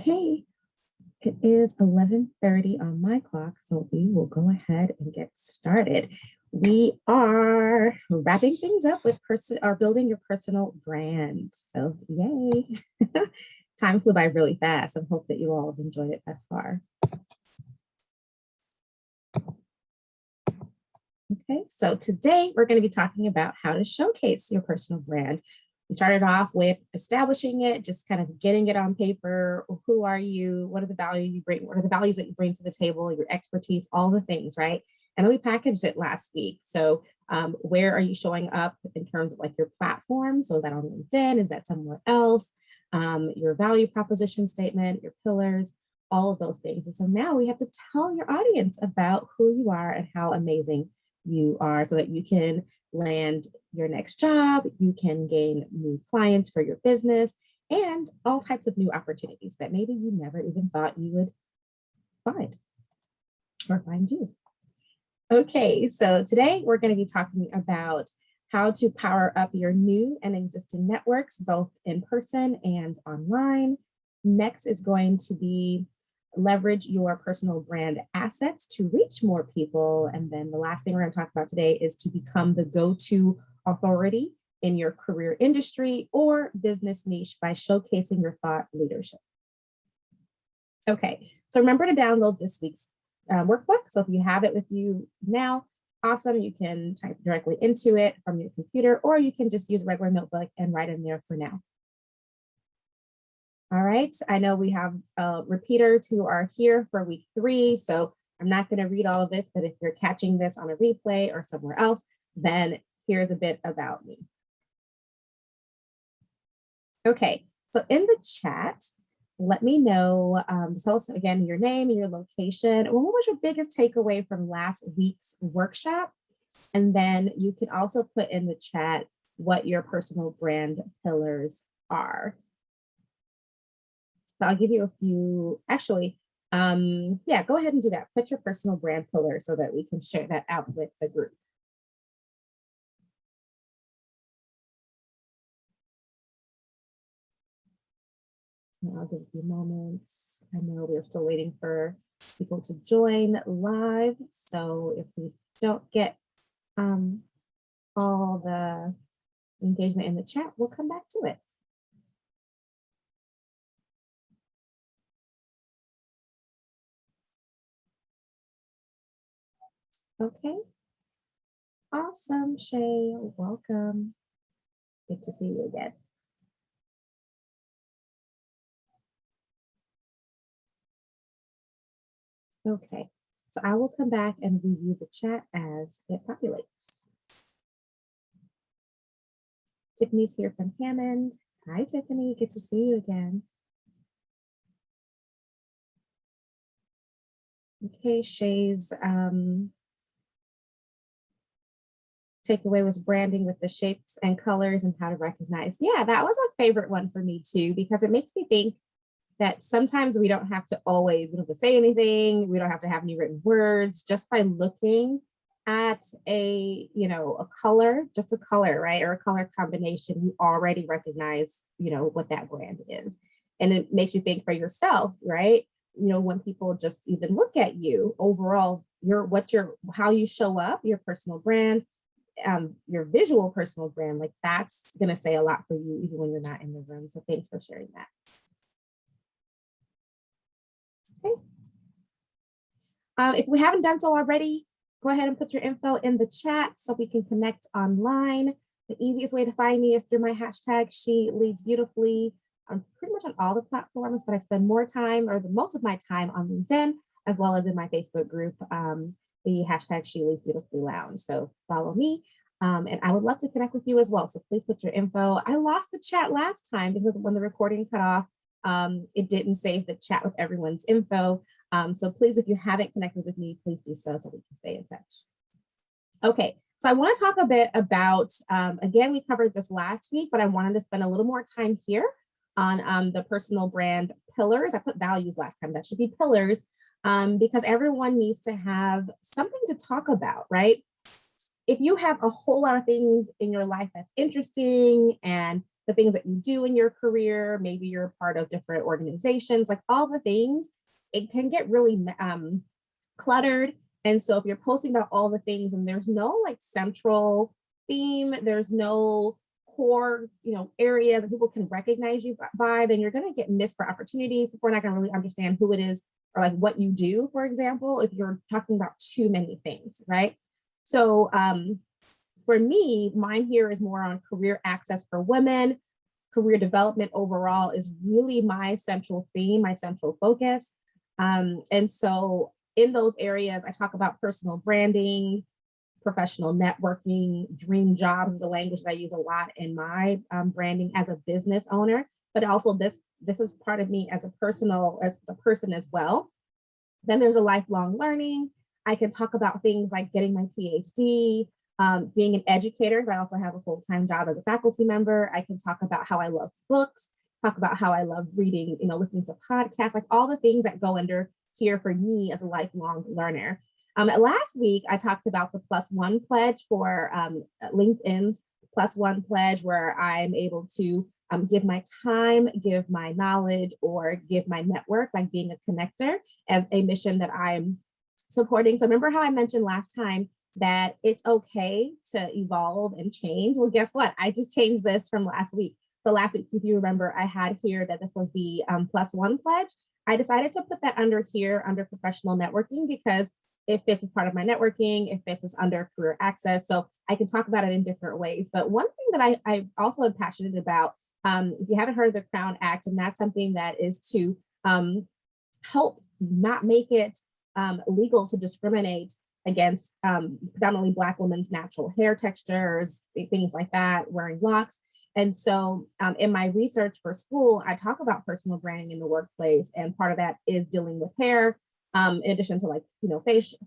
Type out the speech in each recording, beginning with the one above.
Okay, it is 11:30 on my clock, so we will go ahead and get started. We are wrapping things up with building your personal brand. So yay. Time flew by really fast. I hope that you all have enjoyed it thus far. Okay, so today we're going to be talking about how to showcase your personal brand. We started off with establishing it, just kind of getting it on paper. Who are you? What are the values you bring? What are the values that you bring to the table? Your expertise, all the things, right? And then we packaged it last week. So where are you showing up in terms of like your platform? So is that on LinkedIn? Is that somewhere else? Your value proposition statement, your pillars, all of those things. And so now we have to tell your audience about who you are and how amazing you are so that you can land your next job, you can gain new clients for your business, and all types of new opportunities that maybe you never even thought you would find or find you. Okay, so today we're going to be talking about how to power up your new and existing networks, both in person and online. Next is going to be leverage your personal brand assets to reach more people. And then the last thing we're going to talk about today is to become the go-to authority in your career industry or business niche by showcasing your thought leadership. Okay, so remember to download this week's workbook. So if you have it with you now, awesome. You can type directly into it from your computer, or you can just use a regular notebook and write in there for now. All right, I know we have repeaters who are here for week 3, so I'm not going to read all of this, but if you're catching this on a replay or somewhere else, then here's a bit about me. Okay, so in the chat, let me know, tell us again your name and your location. What was your biggest takeaway from last week's workshop? And then you can also put in the chat what your personal brand pillars are. So I'll give you a few, actually, yeah, go ahead and do that. Put your personal brand pillar so that we can share that out with the group. And I'll give a few moments. I know we're still waiting for people to join live. So if we don't get all the engagement in the chat, we'll come back to it. Okay, awesome, Shay, welcome. Good to see you again. Okay, so I will come back and review the chat as it populates. Tiffany's here from Hammond. Hi, Tiffany, good to see you again. Okay, Shay's takeaway was branding with the shapes and colors and how to recognize. Yeah, that was a favorite one for me too, because it makes me think that sometimes we don't have to always, we don't have to say anything, we don't have to have any written words, just by looking at a, a color, just a color, right? Or a color combination, you already recognize, what that brand is. And it makes you think for yourself, right? When people just even look at you overall, how you show up, your personal brand, your visual personal brand, like that's going to say a lot for you, even when you're not in the room. So thanks for sharing that. Okay. If we haven't done so already, go ahead and put your info in the chat so we can connect online. The easiest way to find me is through my hashtag, She Leads Beautifully. I'm pretty much on all the platforms, but I spend more time or the most of my time on LinkedIn, as well as in my Facebook group, the hashtag She Leads Beautifully Lounge. So follow me. And I would love to connect with you as well. So please put your info. I lost the chat last time because when the recording cut off, it didn't save the chat with everyone's info. So please, if you haven't connected with me, please do so we can stay in touch. Okay, so I want to talk a bit about, again, we covered this last week, but I wanted to spend a little more time here on the personal brand pillars. I put values last time, that should be pillars, because everyone needs to have something to talk about, right? If you have a whole lot of things in your life that's interesting and the things that you do in your career. Maybe you're a part of different organizations, like all the things, it can get really cluttered. And so if you're posting about all the things and there's no like central theme, there's no core, areas that people can recognize you by, then you're going to get missed for opportunities. We're not going to really understand who it is or like what you do, for example, if you're talking about too many things, right? So for me, mine here is more on career access for women. Career development overall is really my central theme, my central focus. And so in those areas, I talk about personal branding, professional networking, dream jobs is a language that I use a lot in my branding as a business owner, but also this is part of me as a person as well. Then there's a lifelong learning. I can talk about things like getting my PhD, being an educator, because I also have a full-time job as a faculty member. I can talk about how I love books, talk about how I love reading, listening to podcasts, like all the things that go under here for me as a lifelong learner. Last week, I talked about the +1 pledge for LinkedIn's +1 pledge, where I'm able to give my time, give my knowledge, or give my network, like being a connector, as a mission that I'm supporting. So remember how I mentioned last time that it's okay to evolve and change? Well, guess what? I just changed this from last week. So last week, if you remember, I had here that this was the +1 pledge. I decided to put that under here, under professional networking, because it fits as part of my networking, it fits as under career access. So I can talk about it in different ways. But one thing that I also am passionate about, if you haven't heard of the Crown Act, and that's something that is to help not make it legal to discriminate against predominantly Black women's natural hair textures, things like that, wearing locks. And so in my research for school, I talk about personal branding in the workplace. And part of that is dealing with hair, in addition to like,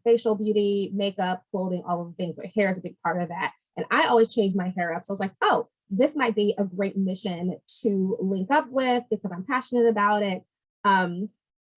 facial beauty, makeup, clothing, all of the things, but hair is a big part of that. And I always change my hair up. So I was like, oh, this might be a great mission to link up with because I'm passionate about it. I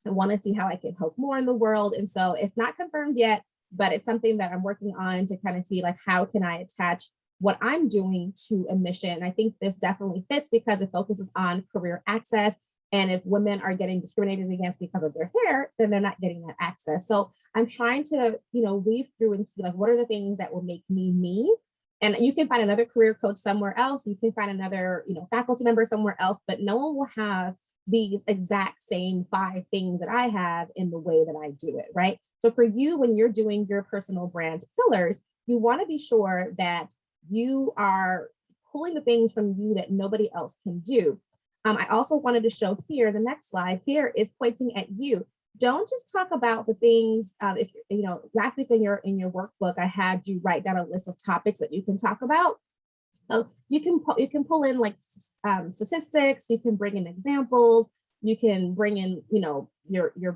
want to see how I can help more in the world. And so it's not confirmed yet, but it's something that I'm working on to kind of see like, how can I attach what I'm doing to a mission? I think this definitely fits because it focuses on career access. And if women are getting discriminated against because of their hair, then they're not getting that access. So I'm trying to, weave through and see like, what are the things that will make me me? And you can find another career coach somewhere else. You can find another, faculty member somewhere else, but no one will have these exact same 5 things that I have in the way that I do it, right? So for you, when you're doing your personal brand pillars, you want to be sure that you are pulling the things from you that nobody else can do. I also wanted to show here, the next slide here is pointing at you. Don't just talk about the things, if last week in your workbook, I had you write down a list of topics that you can talk about. So you can pull in like statistics, you can bring in examples, you can bring in, your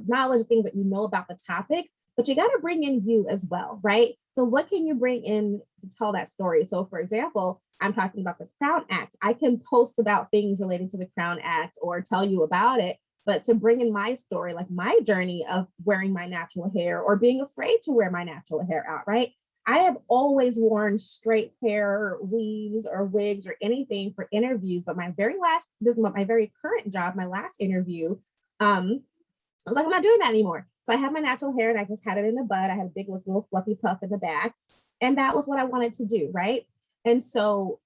knowledge, things that you know about the topic, but you got to bring in you as well, right? So what can you bring in to tell that story? So for example, I'm talking about the Crown Act. I can post about things related to the Crown Act or tell you about it, but to bring in my story, like my journey of wearing my natural hair or being afraid to wear my natural hair out, right? I have always worn straight hair weaves or wigs or anything for interviews, but this is my very current job, my last interview, I was like, I'm not doing that anymore. So I had my natural hair and I just had it in a bun. I had a big little fluffy puff in the back. And that was what I wanted to do, right? And so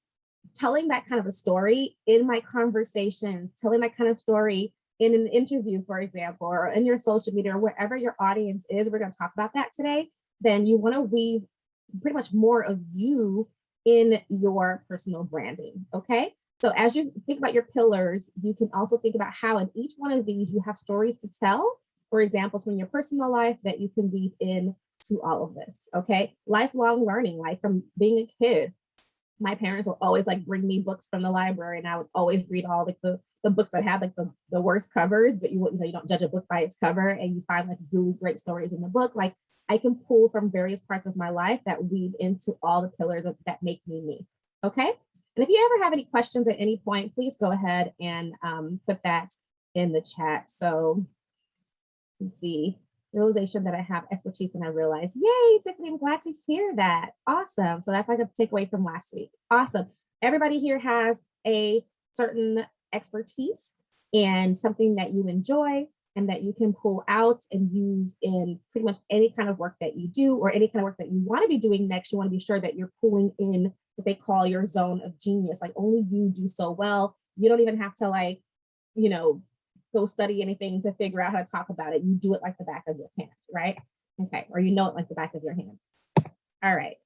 telling that kind of a story in my conversations, telling that kind of story in an interview, for example, or in your social media or wherever your audience is, we're going to talk about that today, then you want to weave pretty much more of you in your personal branding, okay? So as you think about your pillars, you can also think about how in each one of these you have stories to tell, for examples from your personal life that you can weave in to all of this, okay? Lifelong learning, like from being a kid, my parents would always like bring me books from the library and I would always read all like the books that have like the worst covers, but you don't judge a book by its cover, and you find like really great stories in the book. Like I can pull from various parts of my life that weave into all the pillars that make me me, okay? And if you ever have any questions at any point, please go ahead and put that in the chat. So let's see, realization that I have expertise and I realize, yay, Tiffany, I'm glad to hear that. Awesome. So that's like a takeaway from last week. Awesome. Everybody here has a certain expertise and something that you enjoy and that you can pull out and use in pretty much any kind of work that you do or any kind of work that you want to be doing next. You want to be sure that you're pulling in what they call your zone of genius. Like only you do so well. You don't even have to like, you know, go study anything to figure out how to talk about it. You do it like the back of your hand, right? Okay, or you know it like the back of your hand. All right.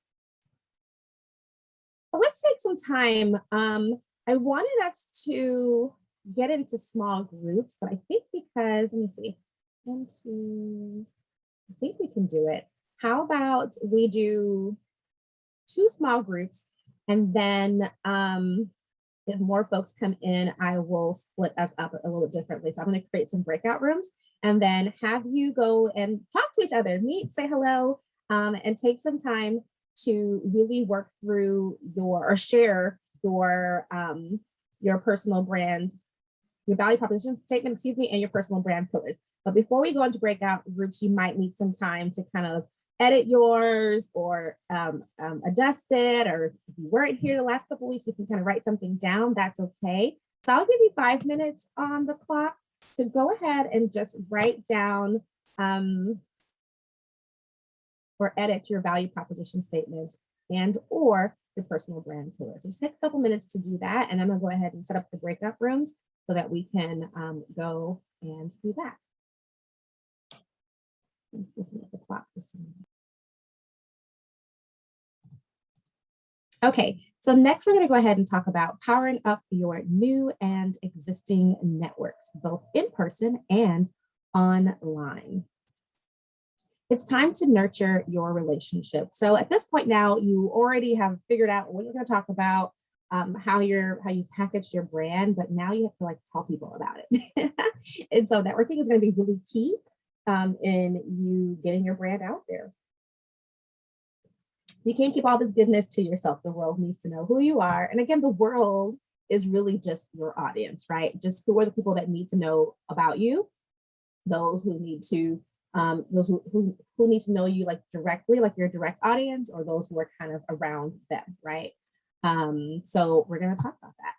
So let's take some time. I wanted us to get into small groups, but I think because, let me see, 1, 2, I think we can do it. How about we do 2 small groups and then if more folks come in, I will split us up a little differently. So I'm going to create some breakout rooms and then have you go and talk to each other, meet, say hello, and take some time to really work through or share your personal brand, your value proposition statement, excuse me, and your personal brand pillars. But before we go into breakout groups, you might need some time to kind of edit yours or adjust it, or if you weren't here the last couple of weeks, you can kind of write something down, that's okay. So I'll give you 5 minutes on the clock to go ahead and just write down or edit your value proposition statement and or your personal brand pillars. So just take a couple minutes to do that. And I'm gonna go ahead and set up the breakout rooms so that we can go and do that. I'm looking at the clock. Okay, so next we're going to go ahead and talk about powering up your new and existing networks, both in person and online. It's time to nurture your relationship. So at this point now, you already have figured out what you're going to talk about, how you packaged your brand, but now you have to like tell people about it. And so networking is going to be really key in you getting your brand out there. You can't keep all this goodness to yourself. The world needs to know who you are. And again, the world is really just your audience, right? Just who are the people that need to know about you, those who need to who need to know you like directly, like your direct audience, or those who are kind of around them, right? So we're going to talk about that.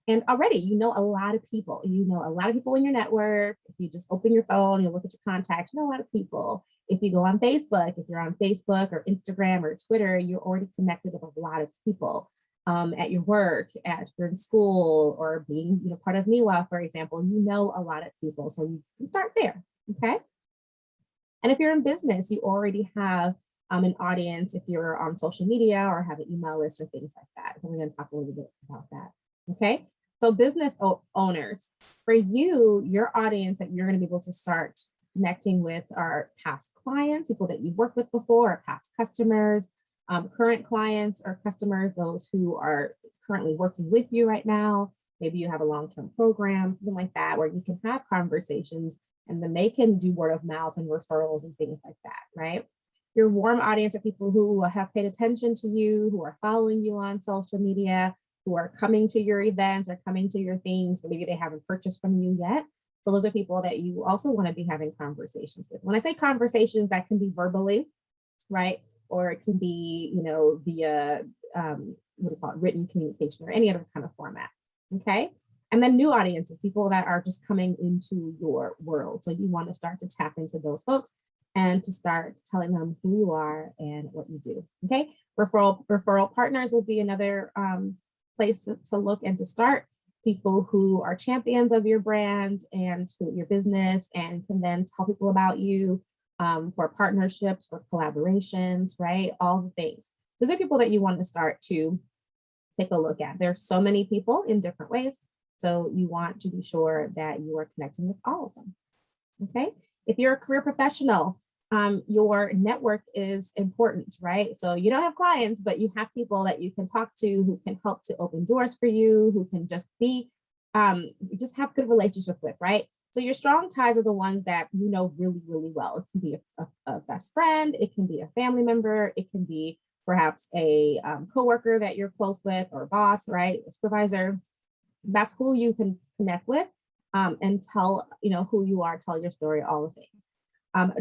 And already, you know a lot of people. You know a lot of people in your network. If you just open your phone, you look at your contacts, you know a lot of people. If you go on Facebook, if you're on Facebook or Instagram or Twitter, you're already connected with a lot of people. At your work, if you're in school, or being part of NWIIWA, for example, you know a lot of people. So you can start there, okay? And if you're in business, you already have an audience if you're on social media or have an email list or things like that. So we're going to talk a little bit about that, okay? So business owners, for you, your audience that you're going to be able to start connecting with are past clients, people that you've worked with before, or past customers, current clients or customers, those who are currently working with you right now. Maybe you have a long-term program, something like that, where you can have conversations and then they can do word of mouth and referrals and things like that, right? Your warm audience are people who have paid attention to you, who are following you on social media, who are coming to your events or coming to your things, but maybe they haven't purchased from you yet. So those are people that you also want to be having conversations with. When I say conversations, that can be verbally, right? Or it can be, via written communication or any other kind of format, okay? And then new audiences, people that are just coming into your world. So you want to start to tap into those folks and to start telling them who you are and what you do, okay? Referral partners will be another place to look and to start. People who are champions of your brand and to your business and can then tell people about you for partnerships, for collaborations, right? All the things. Those are people that you want to start to take a look at. There's so many people in different ways. So you want to be sure that you are connecting with all of them, okay? If you're a career professional, your network is important, right? So you don't have clients, but you have people that you can talk to who can help to open doors for you, who can just be, just have good relationship with, right? So your strong ties are the ones that you know really, really well. It can be a best friend, it can be a family member, it can be perhaps a coworker that you're close with, or a boss, right? A supervisor. That's who you can connect with and tell, who you are, tell your story, all the things.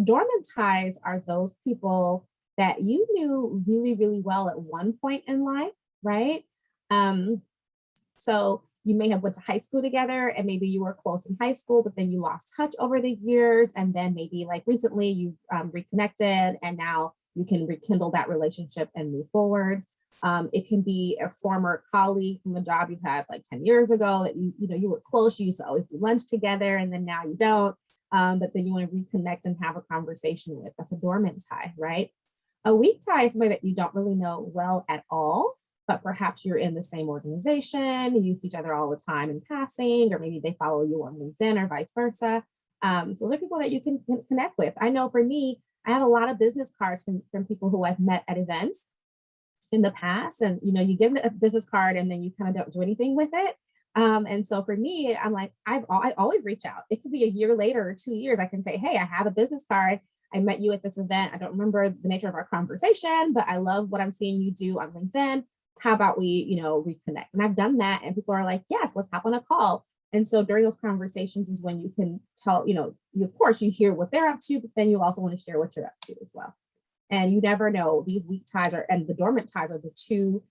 Dormant ties are those people that you knew really, really well at one point in life, right? So you may have went to high school together and maybe you were close in high school, but then you lost touch over the years. And then maybe like recently you reconnected and now you can rekindle that relationship and move forward. It can be a former colleague from a job you had like 10 years ago that you were close, you used to always do lunch together and then now you don't. But then you want to reconnect and have a conversation with. That's a dormant tie, right? A weak tie is somebody that you don't really know well at all, but perhaps you're in the same organization, you see each other all the time in passing, or maybe they follow you on LinkedIn or vice versa. So those are people that you can connect with. I know for me, I have a lot of business cards from people who I've met at events in the past. And, you give them a business card and then you kind of don't do anything with it. And so for me, I'm like, I always reach out. It could be a year later or 2 years. I can say, hey, I have a business card. I met you at this event. I don't remember the nature of our conversation, but I love what I'm seeing you do on LinkedIn. How about we, reconnect? And I've done that. And people are like, yes, let's hop on a call. And so during those conversations is when you can tell, you of course you hear what they're up to, but then you also want to share what you're up to as well. And you never know, these weak ties and the dormant ties are the two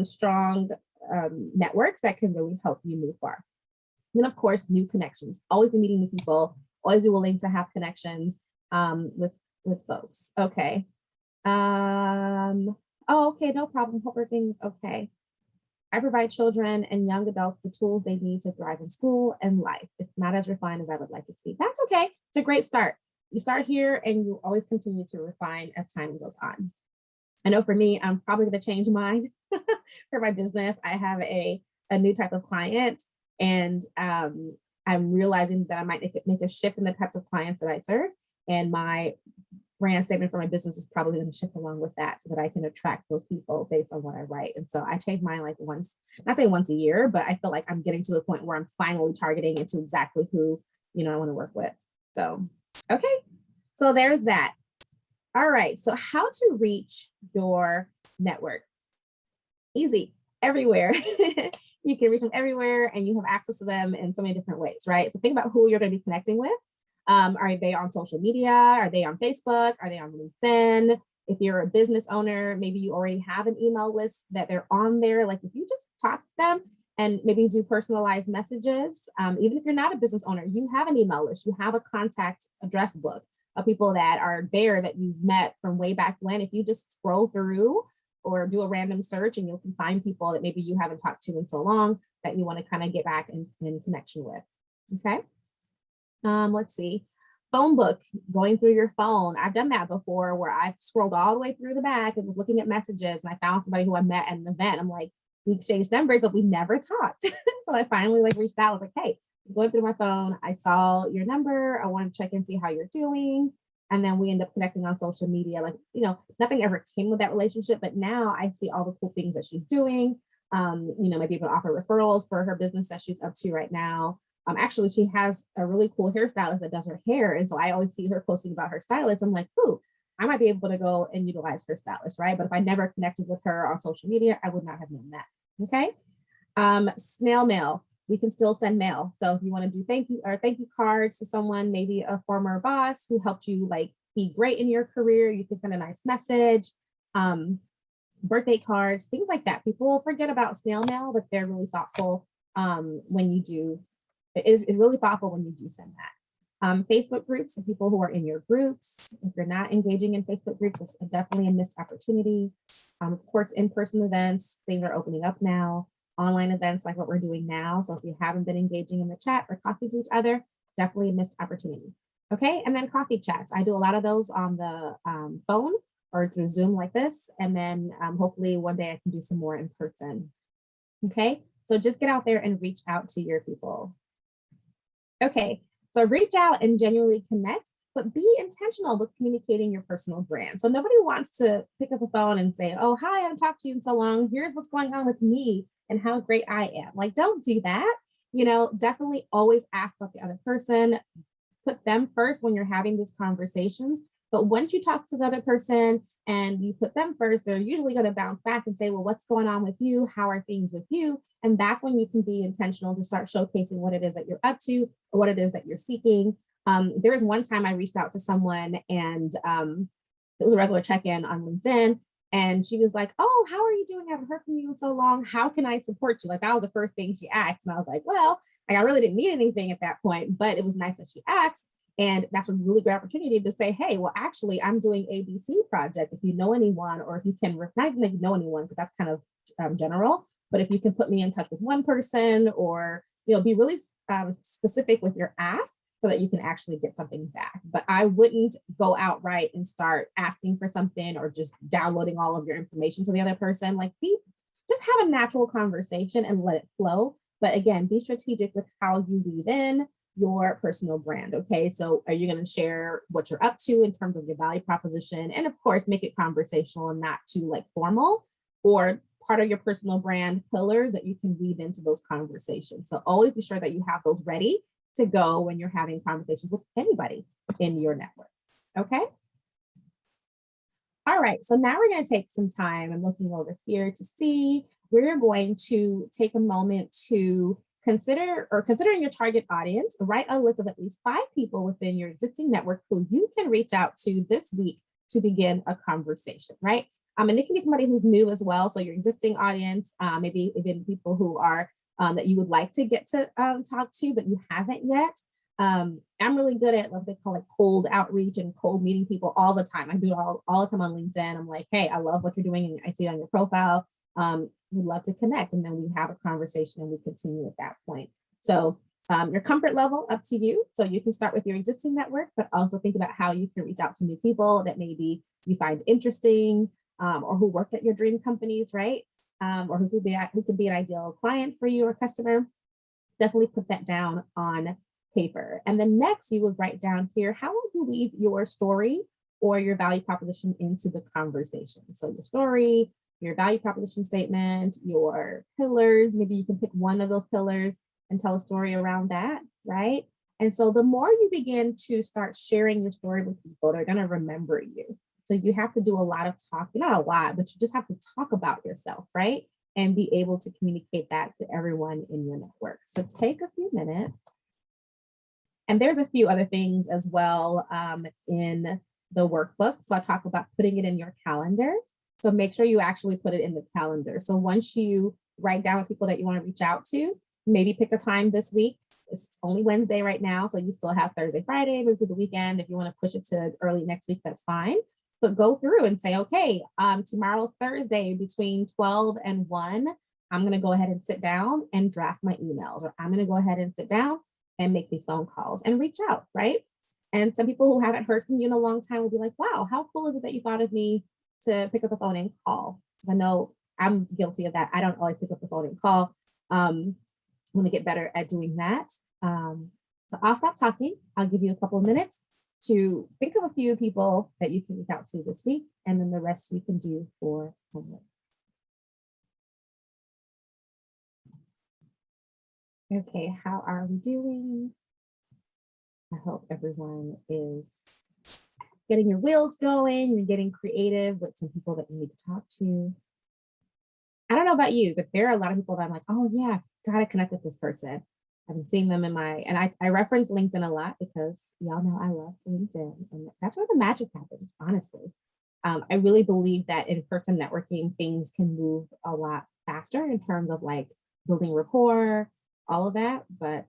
strong networks that can really help you move far. And of course, new connections. Always be meeting new people. Always be willing to have connections with folks. Okay. Okay, no problem. Hope everything's okay. I provide children and young adults the tools they need to thrive in school and life. It's not as refined as I would like it to be. That's okay. It's a great start. You start here and you always continue to refine as time goes on. I know for me, I'm probably going to change mine for my business. I have a new type of client, and I'm realizing that I might make a shift in the types of clients that I serve. And my brand statement for my business is probably going to shift along with that so that I can attract those people based on what I write. And so I change mine like not say once a year, but I feel like I'm getting to the point where I'm finally targeting into exactly who, I want to work with. So, okay. So there's that. All right. So how to reach your network? Easy. Everywhere. You can reach them everywhere and you have access to them in so many different ways, right? So think about who you're going to be connecting with. Are they on social media? Are they on Facebook? Are they on LinkedIn? If you're a business owner, maybe you already have an email list that they're on there. Like if you just talk to them and maybe do personalized messages, even if you're not a business owner, you have an email list, you have a contact address book of people that are there that you've met from way back when. If you just scroll through or do a random search and you can find people that maybe you haven't talked to in so long that you want to kind of get back in connection with. Okay. Let's see. Phone book, going through your phone. I've done that before where I've scrolled all the way through the back and was looking at messages and I found somebody who I met at an event. I'm like, we exchanged numbers, but we never talked. So I finally reached out. I was like, hey, going through my phone, I saw your number. I want to check and see how you're doing. And then we end up connecting on social media. Like, nothing ever came with that relationship, but now I see all the cool things that she's doing. Maybe able to offer referrals for her business that she's up to right now. Actually, she has a really cool hairstylist that does her hair. And so I always see her posting about her stylist. I'm like, ooh, I might be able to go and utilize her stylist, right? But if I never connected with her on social media, I would not have known that. Okay. Snail mail. We can still send mail. So if you want to do thank you cards to someone, maybe a former boss who helped you be great in your career, you can send a nice message. Birthday cards, things like that. People will forget about snail mail, but they're really thoughtful when you do. It's really thoughtful when you do send that. Facebook groups, so people who are in your groups. If you're not engaging in Facebook groups, it's definitely a missed opportunity. Of course, in-person events, things are opening up now. Online events like what we're doing now. So if you haven't been engaging in the chat or talking to each other, definitely a missed opportunity. Okay, and then coffee chats. I do a lot of those on the phone or through Zoom like this. And then hopefully one day I can do some more in person. Okay, so just get out there and reach out to your people. Okay, so reach out and genuinely connect, but be intentional with communicating your personal brand. So nobody wants to pick up a phone and say, oh, hi, I haven't talked to you in so long. Here's what's going on with me and how great I am. Like, don't do that. Definitely always ask about the other person. Put them first when you're having these conversations. But once you talk to the other person and you put them first, they're usually going to bounce back and say, well, what's going on with you? How are things with you? And that's when you can be intentional to start showcasing what it is that you're up to or what it is that you're seeking. There was one time I reached out to someone and it was a regular check-in on LinkedIn. And she was like, oh, how are you doing? I haven't heard from you in so long. How can I support you? Like that was the first thing she asked. And I was like, well, like I really didn't need anything at that point, but it was nice that she asked. And that's a really great opportunity to say, hey, well, actually, I'm doing ABC project. If you know anyone, or if you can, not even if you know anyone, because that's kind of general, but if you can put me in touch with one person, or, be really specific with your ask so that you can actually get something back. But I wouldn't go outright and start asking for something or just downloading all of your information to the other person. Like just have a natural conversation and let it flow. But again, be strategic with how you weave in your personal brand. Okay, so are you going to share what you're up to in terms of your value proposition? And of course, make it conversational and not too like formal, or part of your personal brand pillars that you can weave into those conversations. So always be sure that you have those ready to go when you're having conversations with anybody in your network. Okay. All right, so now we're going to take some time. I'm looking over here to see, we're going to take a moment to considering your target audience, write a list of at least 5 people within your existing network who you can reach out to this week to begin a conversation, right? And it can be somebody who's new as well. So your existing audience, maybe even people who are that you would like to get to talk to, but you haven't yet. I'm really good at what they call like cold outreach and cold meeting people all the time. I do it all the time on LinkedIn. I'm like, hey, I love what you're doing, and I see it on your profile. We'd love to connect, and then we have a conversation and we continue at that point. So your comfort level, up to you. So you can start with your existing network, but also think about how you can reach out to new people that maybe you find interesting, or who work at your dream companies, right? Or who could be an ideal client for you or customer. Definitely put that down on paper. And then next, you would write down here, how would you weave your story or your value proposition into the conversation? So your story, your value proposition statement, your pillars, maybe you can pick one of those pillars and tell a story around that, right? And so the more you begin to start sharing your story with people, they're going to remember you. So you have to do a lot of talking, not a lot, but you just have to talk about yourself, right? And be able to communicate that to everyone in your network. So take a few minutes. And there's a few other things as well in the workbook. So I talk about putting it in your calendar. So make sure you actually put it in the calendar. So once you write down people that you want to reach out to, maybe pick a time this week. It's only Wednesday right now, so you still have Thursday, Friday, maybe the weekend. If you want to push it to early next week, that's fine. But go through and say, okay, tomorrow's Thursday between 12 and 1, I'm going to go ahead and sit down and draft my emails, or I'm going to go ahead and sit down and make these phone calls and reach out, right? And some people who haven't heard from you in a long time will be like, wow, how cool is it that you thought of me to pick up the phone and call? I know I'm guilty of that. I don't always pick up the phone and call. I'm going to get better at doing that. So I'll stop talking. I'll give you a couple of minutes to think of a few people that you can reach out to this week, and then the rest you can do for homework. Okay, how are we doing? I hope everyone is getting your wheels going. You're getting creative with some people that you need to talk to. I don't know about you, but there are a lot of people that I'm like, oh yeah, gotta connect with this person. I've been seeing them in and I reference LinkedIn a lot because y'all know I love LinkedIn, and that's where the magic happens, honestly. I really believe that in-person networking, things can move a lot faster in terms of like building rapport, all of that. But,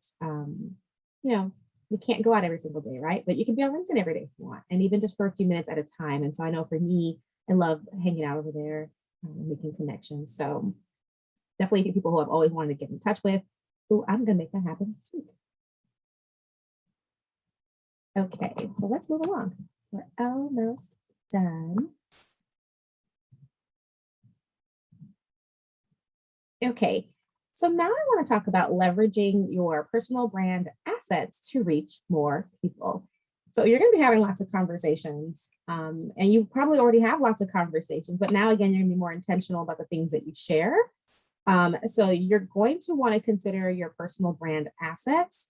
you can't go out every single day, right? But you can be on LinkedIn every day if you want, and even just for a few minutes at a time. And so I know for me, I love hanging out over there, making connections. So definitely people who I've always wanted to get in touch with. Ooh, I'm going to make that happen this week. Okay, so let's move along. We're almost done. Okay, so now I want to talk about leveraging your personal brand assets to reach more people. So you're going to be having lots of conversations, and you probably already have lots of conversations, but now again, you're going to be more intentional about the things that you share. So you're going to want to consider your personal brand assets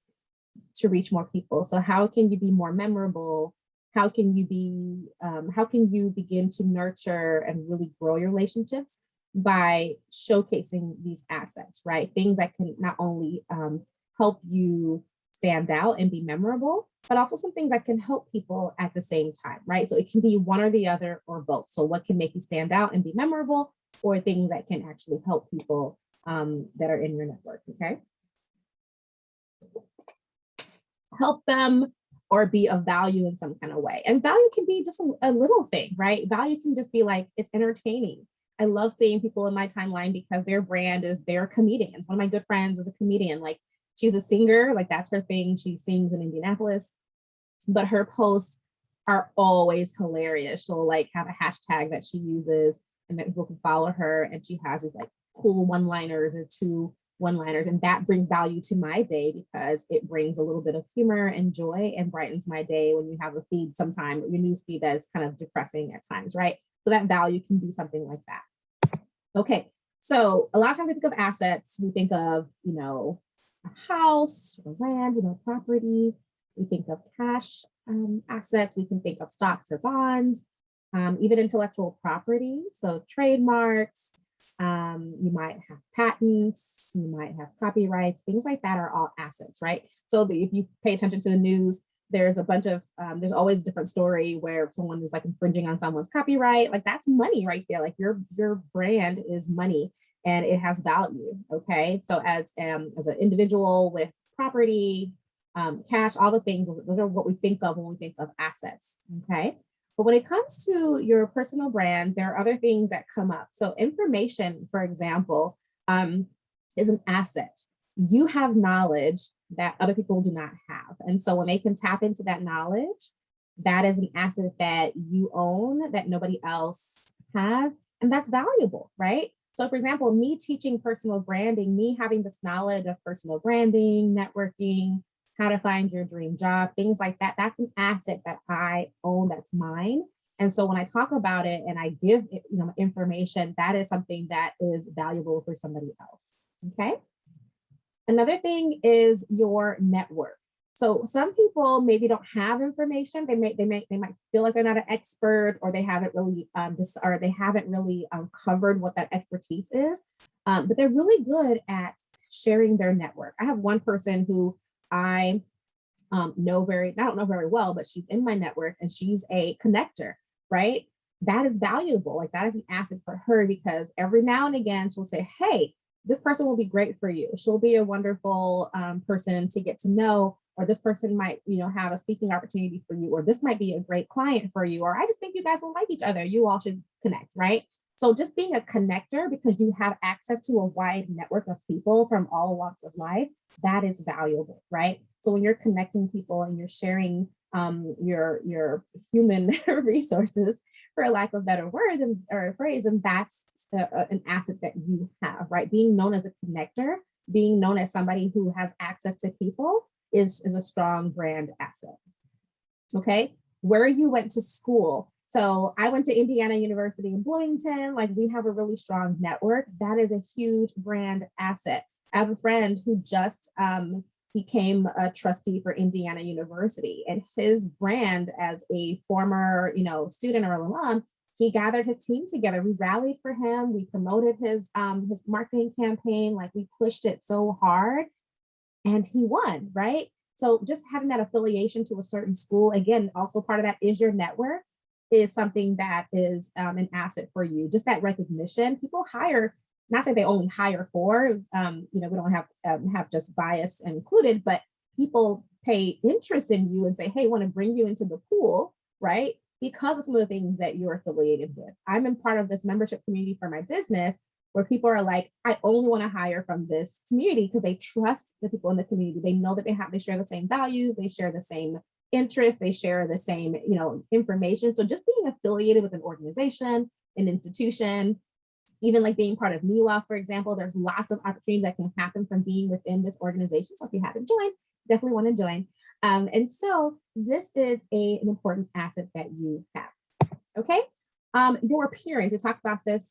to reach more people. So how can you be more memorable? How can you begin to nurture and really grow your relationships by showcasing these assets, right? Things that can not only help you stand out and be memorable, but also something that can help people at the same time, right? So it can be one or the other or both. So what can make you stand out and be memorable, or things that can actually help people that are in your network, okay? Help them or be of value in some kind of way. And value can be just a little thing, right? Value can just be like, it's entertaining. I love seeing people in my timeline because their brand is they're comedians. One of my good friends is a comedian. Like, she's a singer, like that's her thing. She sings in Indianapolis, but her posts are always hilarious. She'll like have a hashtag that she uses and that people can follow her. And she has these like cool one-liners or two one-liners, and that brings value to my day because it brings a little bit of humor and joy and brightens my day when you have a feed sometime, your news feed that is kind of depressing at times, right? So that value can be something like that. Okay, so a lot of times we think of assets, we think of, you know, a house or land, you know, property. We think of cash assets. We can think of stocks or bonds, even intellectual property. So trademarks, you might have patents, you might have copyrights, things like that are all assets, right? So if you pay attention to the news, there's a bunch of, there's always a different story where someone is like infringing on someone's copyright, like that's money right there. Like your brand is money and it has value, okay? So as an individual with property, cash, all the things, those are what we think of when we think of assets, okay? But when it comes to your personal brand, there are other things that come up. So information, for example, is an asset. You have knowledge that other people do not have. And so when they can tap into that knowledge, that is an asset that you own that nobody else has. And that's valuable, right? So for example, me teaching personal branding, me having this knowledge of personal branding, networking, how to find your dream job, things like that. That's an asset that I own, that's mine. And so when I talk about it and I give it, you know, information, that is something that is valuable for somebody else. Okay. Another thing is your network. So some people maybe don't have information. They might feel like they're not an expert, or they haven't really covered what that expertise is. But they're really good at sharing their network. I have one person who I don't know very well, but she's in my network and she's a connector, right? That is valuable. Like that is an asset for her because every now and again she'll say, hey, this person will be great for you. She'll be a wonderful person to get to know, or this person might, you know, have a speaking opportunity for you, or this might be a great client for you, or I just think you guys will like each other. You all should connect, right? So just being a connector because you have access to a wide network of people from all walks of life, that is valuable, right? So when you're connecting people and you're sharing your human resources, for lack of better word or a phrase, and that's an asset that you have, right? Being known as a connector, being known as somebody who has access to people is a strong brand asset. Okay, where you went to school. So I went to Indiana University in Bloomington. Like we have a really strong network. That is a huge brand asset. I have a friend who just became a trustee for Indiana University, and his brand as a former, you know, student or alum, he gathered his team together. We rallied for him. We promoted his marketing campaign. Like we pushed it so hard, and he won, right? So just having that affiliation to a certain school, again, also part of that is your network, is something that is an asset for you. Just that recognition. People hire, not say they only hire for, you know, we don't have just bias included, but people pay interest in you and say, hey, want to bring you into the pool, right? Because of some of the things that you're affiliated with. I'm in part of this membership community for my business where people are like, I only want to hire from this community because they trust the people in the community. They know that they share the same values, they share the same interests, they share the same, you know, information. So just being affiliated with an organization, an institution, even like being part of NWIIWA, for example, there's lots of opportunities that can happen from being within this organization. So if you haven't joined, definitely want to join. And so this is an important asset that you have. Okay. Your appearance, we talked about this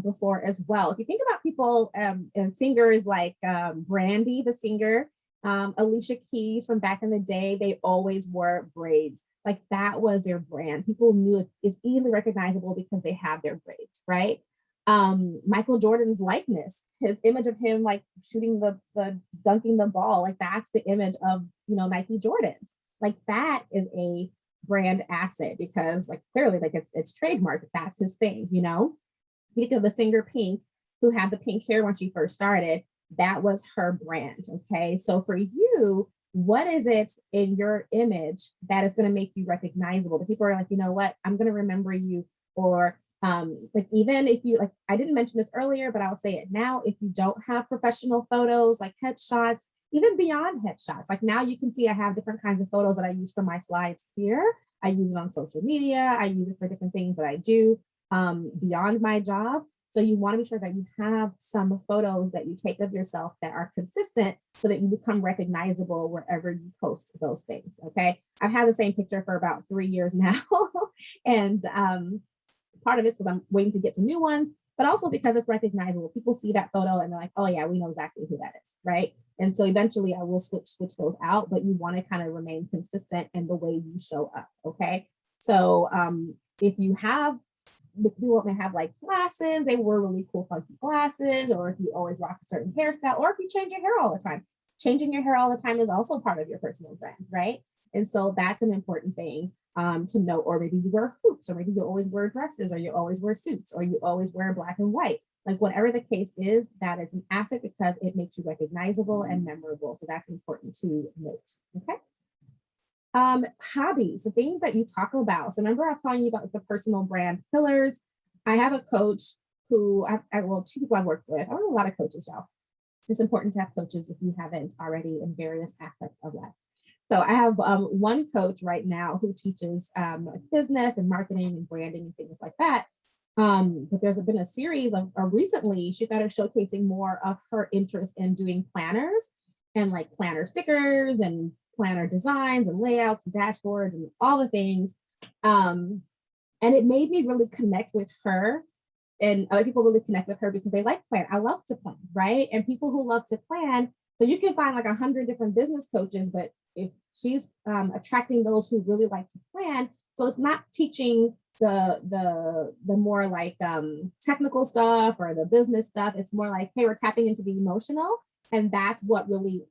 before as well. If you think about people and singers like Brandy, the singer, Alicia Keys from back in the day, they always wore braids. Like that was their brand. People knew it's easily recognizable because they have their braids, right? Michael Jordan's likeness, his image of him like shooting the dunking the ball, like that's the image of, Nike Jordans. Like that is a brand asset because like clearly like it's trademarked. That's his thing. Think of the singer Pink, who had the pink hair when she first started. That was her brand. Okay. So for you, what is it in your image that is going to make you recognizable? The people are like, you know what, I'm going to remember you. Or like even if you like, I didn't mention this earlier, but I'll say it now. If you don't have professional photos like headshots, even beyond headshots, like now you can see I have different kinds of photos that I use for my slides here. I use it on social media. I use it for different things that I do beyond my job. So you want to be sure that you have some photos that you take of yourself that are consistent so that you become recognizable wherever you post those things. Okay. I've had the same picture for about 3 years now. And part of it's because I'm waiting to get some new ones, but also because it's recognizable. People see that photo and they're like, oh yeah, we know exactly who that is. Right. And so eventually I will switch those out, but you want to kind of remain consistent in the way you show up. Okay. So if you have people may have like glasses, they wear really cool funky glasses, or if you always rock a certain hairstyle, or if you change your hair all the time. Changing your hair all the time is also part of your personal brand, right? And so that's an important thing to know. Or maybe you wear hoops, or maybe you always wear dresses, or you always wear suits, or you always wear black and white. Like whatever the case is, that is an asset because it makes you recognizable and memorable. So that's important to note, okay? Hobbies, the things that you talk about. So remember I was telling you about the personal brand pillars. I have a coach who well, 2 people I've worked with. I work with a lot of coaches, y'all. It's important to have coaches if you haven't already in various aspects of life. So I have one coach right now who teaches business and marketing and branding and things like that. But there's been a series of recently she started showcasing more of her interest in doing planners and like planner stickers and planner designs and layouts and dashboards and all the things. And it made me really connect with her, and other people really connect with her because they like plan. I love to plan, right? And people who love to plan, so you can find like 100 different business coaches, but if she's attracting those who really like to plan, so it's not teaching the more like technical stuff or the business stuff. It's more like, hey, we're tapping into the emotional, and that's what really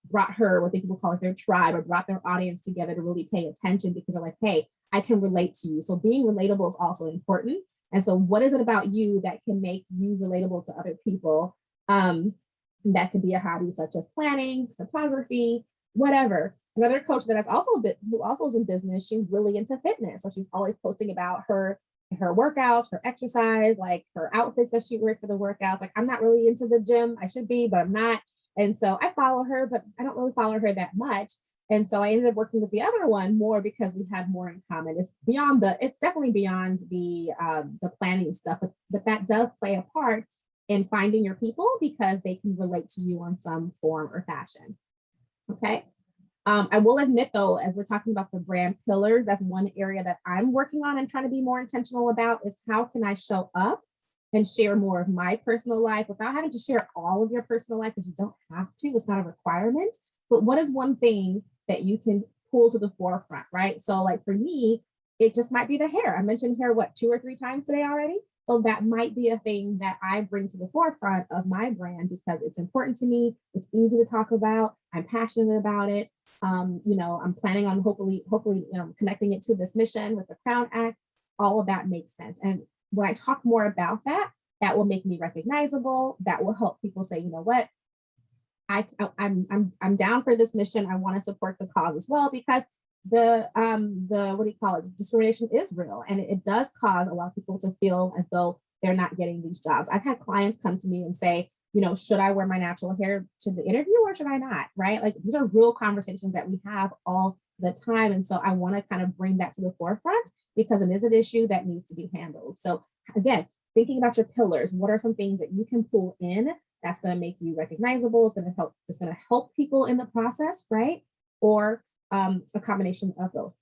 brought her what people call it their tribe, or brought their audience together to really pay attention because they're like, hey, I can relate to you. So being relatable is also important. And so what is it about you that can make you relatable to other people? That could be a hobby such as planning, photography, whatever. Another coach that is also who also is in business, she's really into fitness. So she's always posting about her workouts, her exercise, like her outfits that she wears for the workouts. Like, I'm not really into the gym. I should be, but I'm not. And so I follow her, but I don't really follow her that much. And so I ended up working with the other one more because we had more in common. It's definitely beyond the planning stuff, but that does play a part in finding your people because they can relate to you on some form or fashion. Okay. I will admit though, as we're talking about the brand pillars, that's one area that I'm working on and trying to be more intentional about is how can I show up and share more of my personal life without having to share all of your personal life, because you don't have to, it's not a requirement. But what is one thing that you can pull to the forefront, right? So like for me, it just might be the hair. I mentioned hair, 2 or 3 times today already? So that might be a thing that I bring to the forefront of my brand because it's important to me. It's easy to talk about. I'm passionate about it. I'm planning on hopefully, connecting it to this mission with the Crown Act. All of that makes sense. And when I talk more about that, that will make me recognizable. That will help people say, you know what, I'm down for this mission. I want to support the cause as well because the what do you call it? Discrimination is real, and it does cause a lot of people to feel as though they're not getting these jobs. I've had clients come to me and say, should I wear my natural hair to the interview or should I not? Right? Like these are real conversations that we have all the time, and so I want to kind of bring that to the forefront because it is an issue that needs to be handled. So again, thinking about your pillars, what are some things that you can pull in that's going to make you recognizable? It's going to help people in the process, right? Or a combination of both.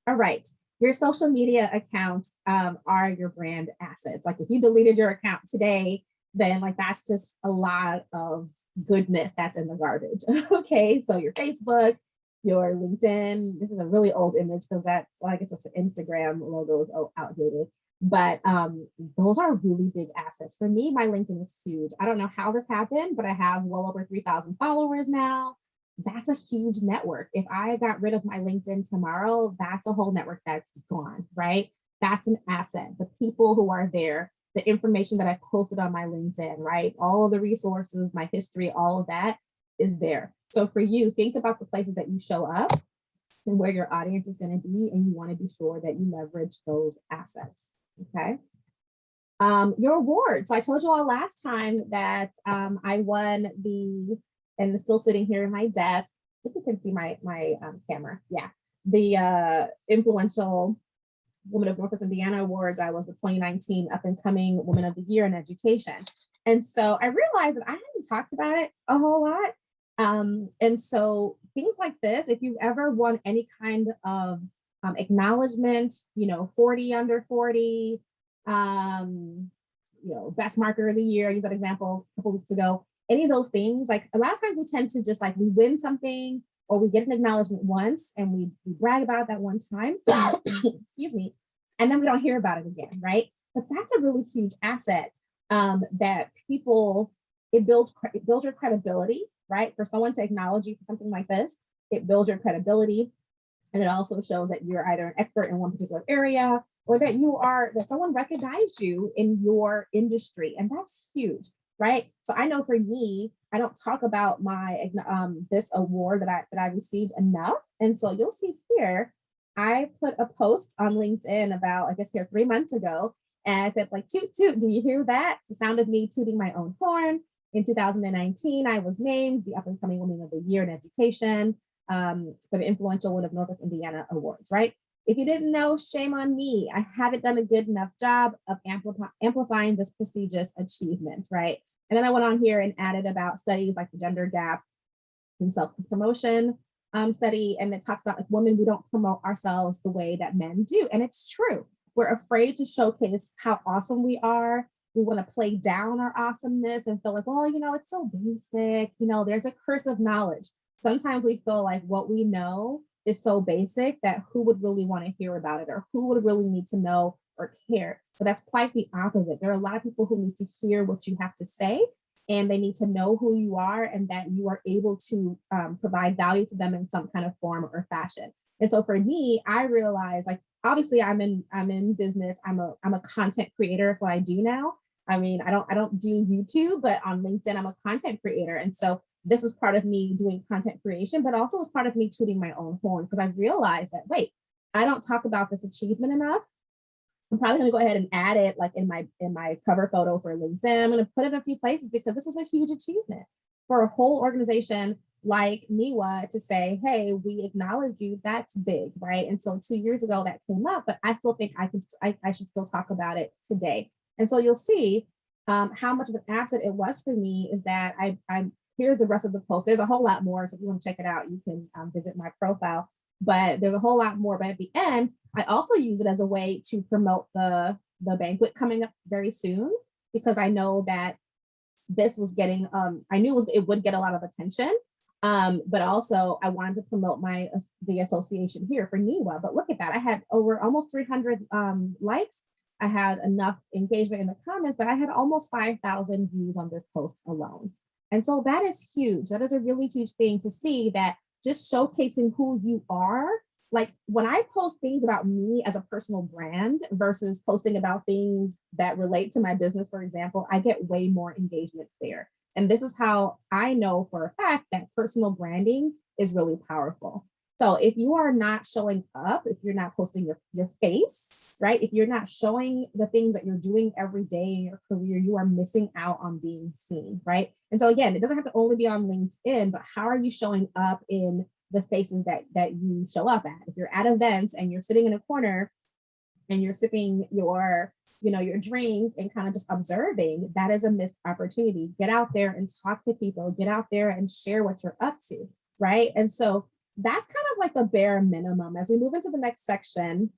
All right. Your social media accounts are your brand assets. Like if you deleted your account today, then like that's just a lot of goodness that's in the garbage. Okay. So your Facebook, your LinkedIn, this is a really old image because I guess it's an Instagram logo is outdated. But those are really big assets. For me, my LinkedIn is huge. I don't know how this happened, but I have well over 3,000 followers now. That's a huge network. If I got rid of my LinkedIn tomorrow, that's a whole network that's gone, right? That's an asset. The people who are there, the information that I posted on my LinkedIn, right? All of the resources, my history, all of that is there. So for you, think about the places that you show up and where your audience is going to be, and you want to be sure that you leverage those assets. Okay. Your awards. So I told you all last time that I won the, and it's still sitting here in my desk. I think you can see my camera. Yeah. The influential Woman of Northwest Indiana Awards. I was the 2019 Up and Coming Woman of the Year in Education. And so I realized that I hadn't talked about it a whole lot. And so things like this, if you've ever won any kind of acknowledgement, 40 under 40, best marketer of the year, I used that example a couple weeks ago, any of those things, like a lot of times we tend to just like, we win something or we get an acknowledgement once and we brag about it that one time, excuse me, and then we don't hear about it again, right? But that's a really huge asset that people, it builds your credibility, right? For someone to acknowledge you for something like this, it builds your credibility. And it also shows that you're either an expert in one particular area or that someone recognized you in your industry. And that's huge, right? So I know for me, I don't talk about my this award that I received enough. And so you'll see here, I put a post on LinkedIn about, I guess here 3 months ago, and I said like, toot, toot, do you hear that? It's the sound of me tooting my own horn. In 2019, I was named the Up and Coming Woman of the Year in Education for the influential One of Northwest Indiana Awards, right? If you didn't know, shame on me. I haven't done a good enough job of amplifying this prestigious achievement, right? And then I went on here and added about studies like the gender gap in self-promotion study, and it talks about like women, we don't promote ourselves the way that men do. And it's true. We're afraid to showcase how awesome we are. We want to play down our awesomeness and feel like, well, it's so basic. There's a curse of knowledge. Sometimes we feel like what we know is so basic that who would really want to hear about it, or who would really need to know or care. But that's quite the opposite. There are a lot of people who need to hear what you have to say, and they need to know who you are and that you are able to provide value to them in some kind of form or fashion. And so for me, I realized, like, obviously I'm in business. I'm a content creator. That's what I do now. I mean, I don't do YouTube, but on LinkedIn, I'm a content creator. And so this was part of me doing content creation, but also was part of me tooting my own horn, because I realized that, wait, I don't talk about this achievement enough. I'm probably going to go ahead and add it like in my cover photo for LinkedIn. I'm going to put it in a few places because this is a huge achievement for a whole organization like NWIIWA to say, hey, we acknowledge you. That's big, right? And so 2 years ago that came up, but I still think I should still talk about it today. And so you'll see how much of an asset it was for me is that I'm here's the rest of the post. There's a whole lot more. So if you want to check it out, you can visit my profile. But there's a whole lot more. But at the end, I also use it as a way to promote the banquet coming up very soon, because I know that this was getting, I knew it would get a lot of attention. But also I wanted to promote the association here for NWIIWA. But look at that. I had over almost 300 likes. I had enough engagement in the comments, but I had almost 5,000 views on this post alone. And so that is huge. That is a really huge thing to see, that just showcasing who you are. Like when I post things about me as a personal brand versus posting about things that relate to my business, for example, I get way more engagement there. And this is how I know for a fact that personal branding is really powerful. So if you are not showing up, if you're not posting your face, right? If you're not showing the things that you're doing every day in your career, you are missing out on being seen, right? And so again, it doesn't have to only be on LinkedIn, but how are you showing up in the spaces that you show up at? If you're at events and you're sitting in a corner and you're sipping your drink and kind of just observing, that is a missed opportunity. Get out there and talk to people, get out there and share what you're up to, right? And so that's kind of like the bare minimum. As we move into the next section,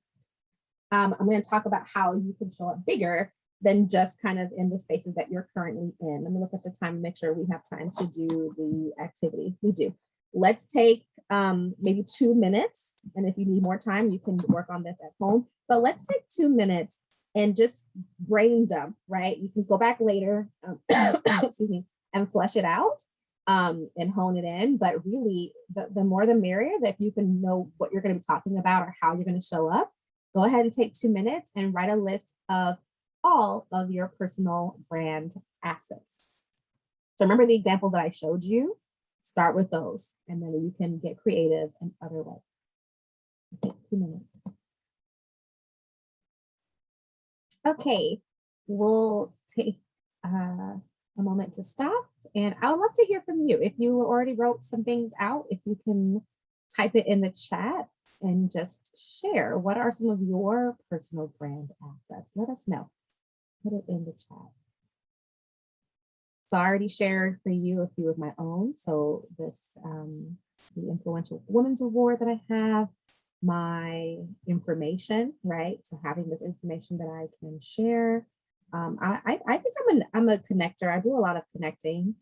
I'm going to talk about how you can show up bigger than just kind of in the spaces that you're currently in. Let me look at the time and make sure we have time to do the activity. We do. Let's take maybe 2 minutes. And if you need more time, you can work on this at home. But let's take 2 minutes and just brain dump, right? You can go back later, excuse me, and flesh it out and hone it in. But really, the more the merrier, that if you can know what you're going to be talking about or how you're going to show up, go ahead and take 2 minutes and write a list of all of your personal brand assets. So remember the examples that I showed you, start with those, and then you can get creative in other ways. Okay, 2 minutes. Okay, we'll take a moment to stop, and I would love to hear from you. If you already wrote some things out, if you can type it in the chat and just share, what are some of your personal brand assets? Let us know. Put it in the chat. So I already shared for you a few of my own. So this, the Influential Women's Award that I have, my information, right? So having this information that I can share. I think I'm a connector. I do a lot of connecting.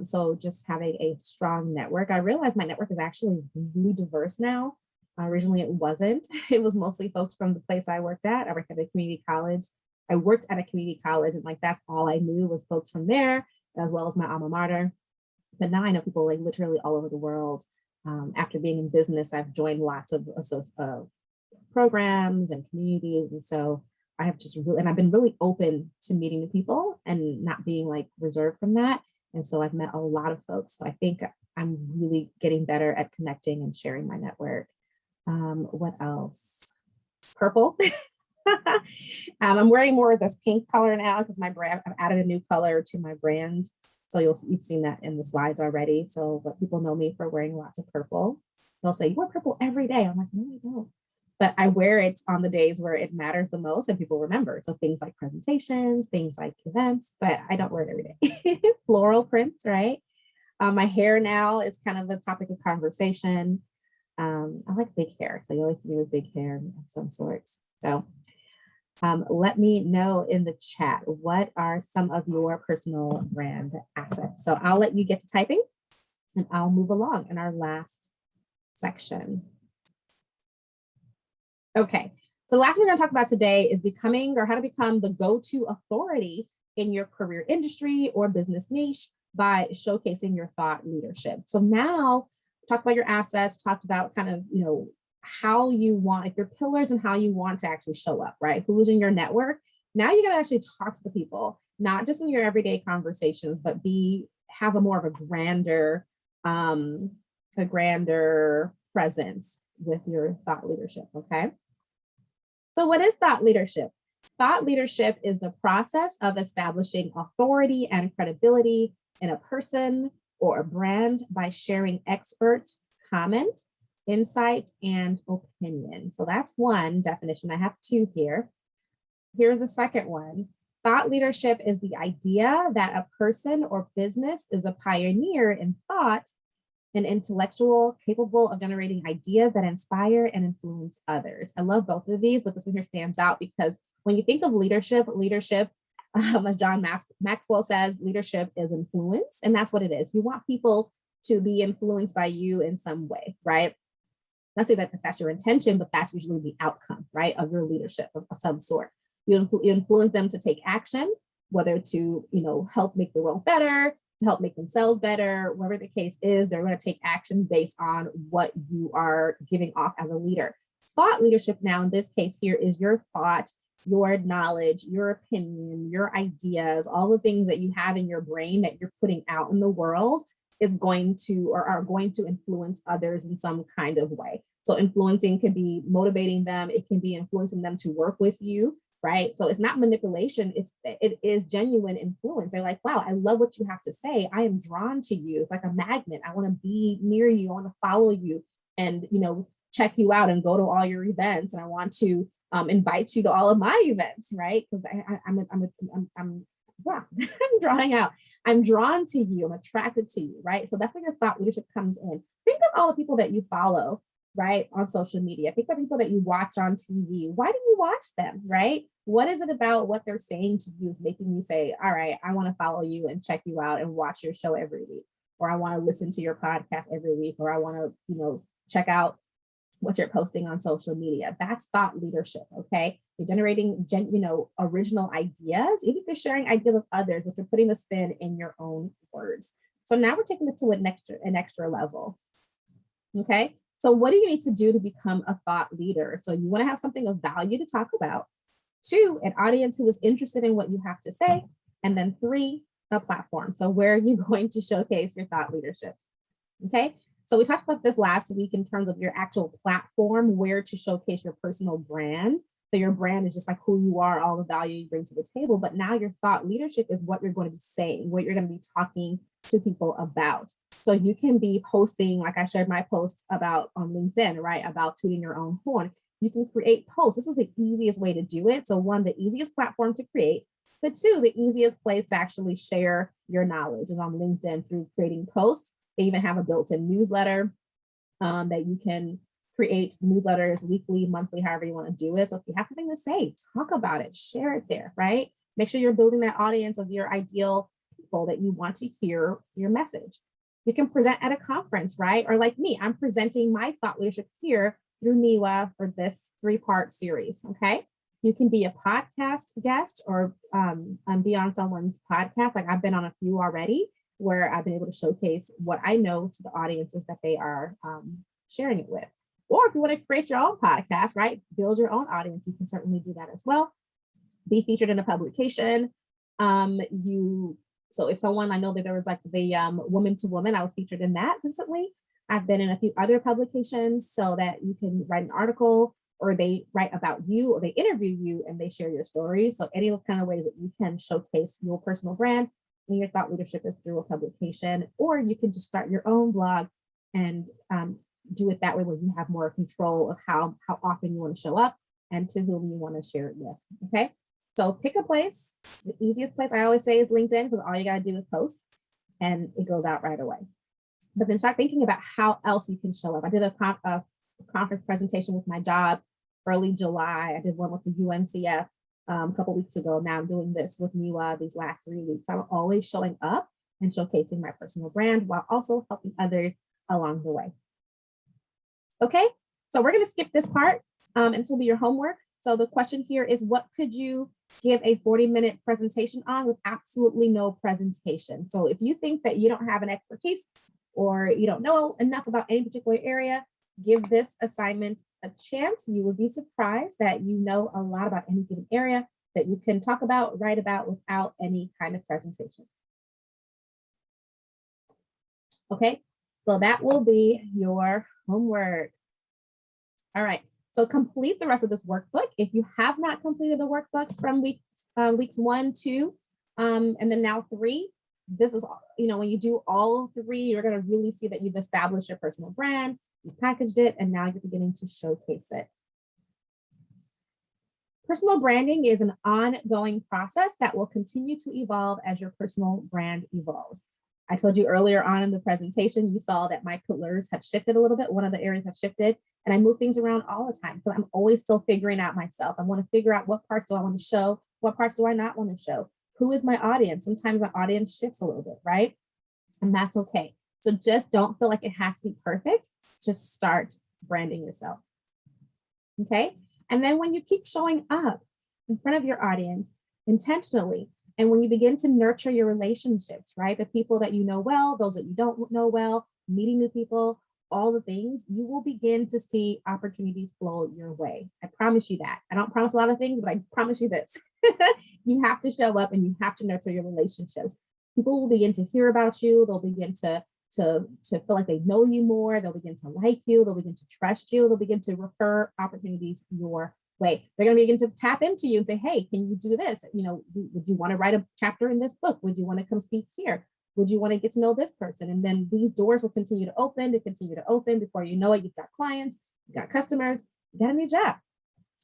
So just having a strong network. I realize my network is actually really diverse now. Originally it wasn't. It was mostly folks from the place I worked at. I worked at a community college. I worked at a community college, and like that's all I knew was folks from there, as well as my alma mater. But now I know people like literally all over the world. After being in business, I've joined lots of programs and communities, and so I have just really, and I've been really open to meeting new people and not being like reserved from that. And so I've met a lot of folks. So I think I'm really getting better at connecting and sharing my network. What else? Purple. I'm wearing more of this pink color now because my brand, I've added a new color to my brand. So you've seen that in the slides already. So, but people know me for wearing lots of purple. They'll say, you wear purple every day. I'm like, no, I don't. But I wear it on the days where it matters the most and people remember. So things like presentations, things like events, but I don't wear it every day. Floral prints, right? My hair now is kind of a topic of conversation. I like big hair. So you always see me with big hair of some sorts. So let me know in the chat, what are some of your personal brand assets? So I'll let you get to typing and I'll move along in our last section. Okay, so the last thing we're gonna talk about today is becoming, or how to become the go-to authority in your career industry or business niche by showcasing your thought leadership. So now talk about your assets, talked about kind of, you know, how you want, like your pillars and how you want to actually show up, right? Who's in your network. Now you got to actually talk to the people, not just in your everyday conversations, but have a more of a grander presence with your thought leadership, okay? So what is thought leadership? Thought leadership is the process of establishing authority and credibility in a person or a brand by sharing expert comment, insight, and opinion. So that's one definition. I have two here. Here's a second one. Thought leadership is the idea that a person or business is a pioneer in thought, an intellectual capable of generating ideas that inspire and influence others. I love both of these, but this one here stands out because when you think of leadership, as John Maxwell says, leadership is influence, and that's what it is. You want people to be influenced by you in some way, right? Not say that that's your intention, but that's usually the outcome, right, of your leadership of some sort. You influence them to take action, whether to, you know, help make the world better, to help make themselves better, whatever the case is, they're going to take action based on what you are giving off as a leader. Thought leadership now in this case here is your thought, your knowledge, your opinion, your ideas, all the things that you have in your brain that you're putting out in the world is going to, or are going to influence others in some kind of way. So influencing could be motivating them. It can be influencing them to work with you, right? So it's not manipulation. It is genuine influence. They're like, wow, I love what you have to say. I am drawn to you. It's like a magnet. I want to be near you. I want to follow you and, you know, check you out and go to all your events. And I want to invite you to all of my events, right? Because I'm drawing out. I'm drawn to you. I'm attracted to you, right? So that's where your thought leadership comes in. Think of all the people that you follow, right, on social media. Think of people that you watch on TV. Why do you watch them, right? What is it about what they're saying to you is making you say, all right, I want to follow you and check you out and watch your show every week, or I want to listen to your podcast every week, or I want to, you know, check out what you're posting on social media. That's thought leadership, okay? You're generating, original ideas, even if you're sharing ideas with others, but you're putting the spin in your own words. So now we're taking it to an extra level, okay? So what do you need to do to become a thought leader? So you want to have something of value to talk about. 2, an audience who is interested in what you have to say. And then 3, a platform. So where are you going to showcase your thought leadership? Okay. So we talked about this last week in terms of your actual platform, where to showcase your personal brand. So your brand is just like who you are, all the value you bring to the table. But now your thought leadership is what you're going to be saying, what you're going to be talking to people about. So you can be posting, like I shared my posts about on LinkedIn, right? About tooting your own horn. You can create posts. This is the easiest way to do it. So 1, the easiest platform to create, but 2, the easiest place to actually share your knowledge is on LinkedIn through creating posts. They even have a built-in newsletter that you can create newsletters weekly, monthly, however you want to do it. So if you have something to say, talk about it, share it there, right? Make sure you're building that audience of your ideal people that you want to hear your message. You can present at a conference, right? Or like me, I'm presenting my thought leadership here through NWIIWA for this 3-part series, okay? You can be a podcast guest or be on someone's podcast. Like I've been on a few already where I've been able to showcase what I know to the audiences that they are sharing it with. Or if you want to create your own podcast, right? Build your own audience, you can certainly do that as well. Be featured in a publication. So if someone, I know that there was like the Woman to Woman, I was featured in that recently. I've been in a few other publications so that you can write an article or they write about you or they interview you and they share your story. So any of those kind of ways that you can showcase your personal brand and your thought leadership is through a publication, or you can just start your own blog and do it that way where you have more control of how often you want to show up and to whom you want to share it with, okay? So pick a place. The easiest place I always say is LinkedIn because all you got to do is post and it goes out right away. But then start thinking about how else you can show up. I did a conference presentation with my job early July. I did one with the UNCF a couple weeks ago. Now I'm doing this with NWIIWA these last 3 weeks. I'm always showing up and showcasing my personal brand while also helping others along the way. Okay, so we're going to skip this part and this will be your homework. So the question here is, what could you give a 40-minute presentation on with absolutely no presentation? So if you think that you don't have an expertise or you don't know enough about any particular area, give this assignment a chance. You will be surprised that you know a lot about any given area that you can talk about, write about without any kind of presentation. Okay, so that will be your homework. All right, so complete the rest of this workbook. If you have not completed the workbooks from weeks 1, 2, and then now 3, this is, when you do all 3, you're going to really see that you've established your personal brand, you packaged it, and now you're beginning to showcase it. Personal branding is an ongoing process that will continue to evolve as your personal brand evolves. I told you earlier on in the presentation, you saw that my pillars have shifted a little bit. One of the areas have shifted, and I move things around all the time. So I'm always still figuring out myself. I want to figure out what parts do I want to show? What parts do I not want to show? Who is my audience? Sometimes my audience shifts a little bit, right? And that's okay. So just don't feel like it has to be perfect. Just start branding yourself. Okay. And then when you keep showing up in front of your audience intentionally, and when you begin to nurture your relationships, right? The people that you know well, those that you don't know well, meeting new people, all the things, you will begin to see opportunities flow your way. I promise you that. I don't promise a lot of things, but I promise you this. You have to show up and you have to nurture your relationships. People will begin to hear about you. They'll begin to feel like they know you more. They'll begin to like you. They'll begin to trust you. They'll begin to refer opportunities your way. They're going to begin to tap into you and say, hey, can you do this? Would you want to write a chapter in this book? Would you want to come speak here? Would you want to get to know this person? And then these doors will continue to open, Before you know it, you've got clients, you've got customers, you got a new job.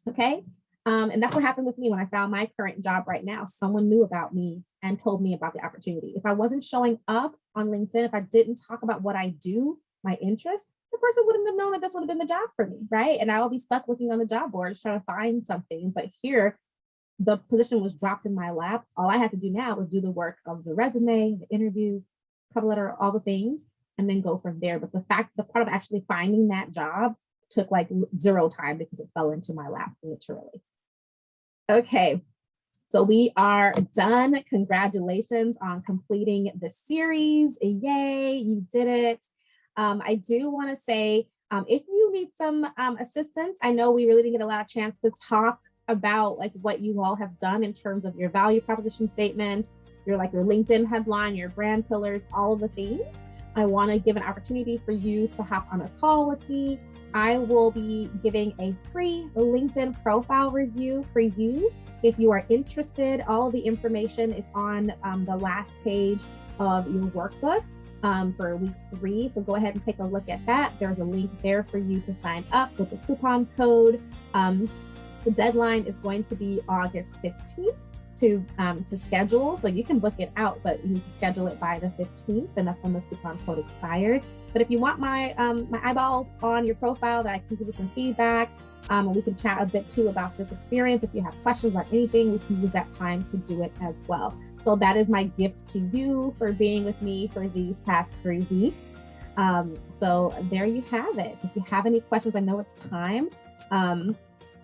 Okay. And that's what happened with me when I found my current job right now. Someone knew about me and told me about the opportunity. If I wasn't showing up on LinkedIn, if I didn't talk about what I do, my interests, the person wouldn't have known that this would have been the job for me, right? And I will be stuck looking on the job boards trying to find something. But here, the position was dropped in my lap. All I had to do now was do the work of the resume, the interviews, cover letter, all the things, and then go from there. But the part of actually finding that job took like 0 time because it fell into my lap, literally. Okay, so we are done. Congratulations on completing the series. Yay, you did it. I do want to say, if you need some assistance, I know we really didn't get a lot of chance to talk about like what you all have done in terms of your value proposition statement, your LinkedIn headline, your brand pillars, all of the things. I want to give an opportunity for you to hop on a call with me. I will be giving a free LinkedIn profile review for you. If you are interested, all the information is on the last page of your workbook for week 3. So go ahead and take a look at that. There's a link there for you to sign up with the coupon code. The deadline is going to be August 15th to schedule. So you can book it out, but you need to schedule it by the 15th, and that's when the coupon code expires. But if you want my eyeballs on your profile, that I can give you some feedback, and we can chat a bit too about this experience. If you have questions about anything, we can use that time to do it as well. So that is my gift to you for being with me for these past 3 weeks. So there you have it. If you have any questions, I know it's time.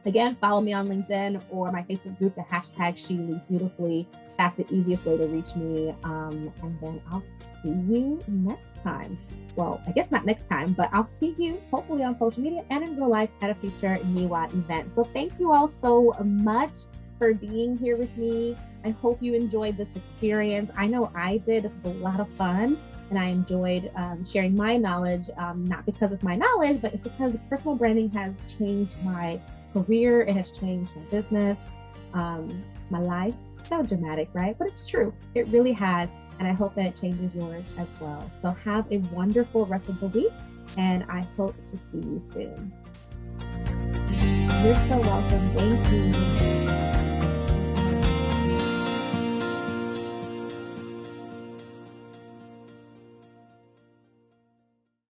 Again, follow me on LinkedIn or my Facebook group, the hashtag She Leads Beautifully. That's the easiest way to reach me. And then I'll see you next time. Well, I guess not next time, but I'll see you hopefully on social media and in real life at a future NWIIWA event. So thank you all so much for being here with me. I hope you enjoyed this experience. I know I did. It was a lot of fun. And I enjoyed sharing my knowledge, not because it's my knowledge, but it's because personal branding has changed my career. It has changed my business, my life. So dramatic, right? But it's true. It really has. And I hope that it changes yours as well. So have a wonderful rest of the week. And I hope to see you soon. You're so welcome. Thank you.